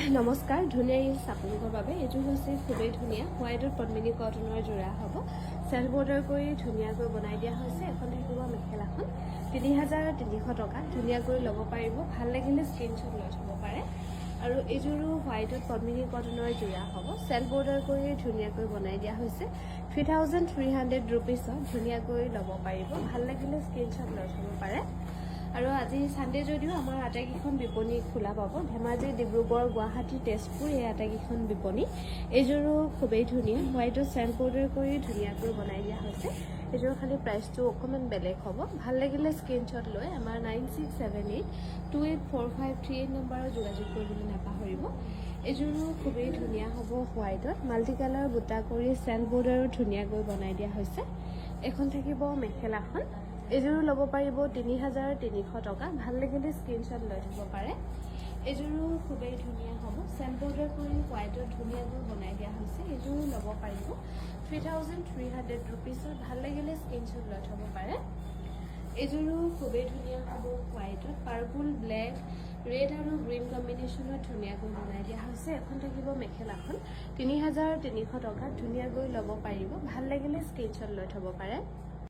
নমস্কাৰ ধুনীয়া ইজ আপোনালোকৰ বাবে এইযোৰ হৈছে খুবেই ধুনীয়া হোৱাইটত পদ্মিনী কটনৰ যোৰা হ'ব চেল্ফ বৰ্ডাৰ কৰি ধুনীয়াকৈ বনাই দিয়া হৈছে এখন থাকিব মেখেলাখন ৩৩০০ টকা ধুনীয়াকৈ ল'ব পাৰিব ভাল লাগিলে স্ক্ৰীনশ্বট লৈ থ'ব পাৰে আৰু এইযোৰো হোৱাইটত পদ্মিনী কটনৰ যোৰা হ'ব চেল্ফ বৰ্ডাৰ কৰি ধুনীয়াকৈ বনাই দিয়া হৈছে 3300 ৰুপিছত ধুনীয়াকৈ ল'ব পাৰিব ভাল লাগিলে স্ক্ৰীনশ্বট লৈ থ'ব পাৰে আৰু আজি সানডে যদিও আমাৰ আটাইকেইখন বিপণী খোলা পাব ধেমাজি ডিব্ৰুগড় গুৱাহাটী তেজপুৰ এই আটাইকেইখন বিপণী এইযোৰো খুবেই ধুনীয়া হোৱাইটত চেল্ফ বৰ্ডাৰ কৰি ধুনীয়াকৈ বনাই দিয়া হৈছে এইযোৰ খালি প্ৰাইচটো অকণমান বেলেগ হ'ব ভাল লাগিলে স্ক্ৰীনশ্বট লৈ আমাৰ 9678284538 নম্বৰত যোগাযোগ কৰিবলৈ নাপাহৰিব এইযোৰো খুবেই ধুনীয়া হ'ব হোৱাইটত মাল্টি কালাৰ বুটা কৰি চেল্ফ বৰ্ডাৰো ধুনীয়াকৈ বনাই দিয়া হৈছে এখন থাকিব মেখেলাখন এইযোৰো ল'ব পাৰিব ৩৩০০ টকা ভাল লাগিলে স্ক্ৰীনশ্বট লৈ থ'ব পাৰে এইযোৰো খুবেই ধুনীয়া হ'ব চেল্ফ বৰ্ডাৰ কৰি হোৱাইটত ধুনীয়াকৈ বনাই দিয়া হৈছে এইযোৰো ল'ব পাৰিব 3300 ৰুপিছত ভাল লাগিলে স্ক্ৰীনশ্বট লৈ থ'ব পাৰে এইযোৰো খুবেই ধুনীয়া হ'ব হোৱাইটত পাৰ্পল ব্লেক ৰেড আৰু গ্ৰীণ কম্বিনেশ্যনত ধুনীয়াকৈ বনাই দিয়া হৈছে এখন থাকিব মেখেলাখন ৩৩০০ টকাত ধুনীয়াকৈ ল'ব পাৰিব ভাল লাগিলে স্ক্ৰীনশ্বট লৈ থ'ব পাৰে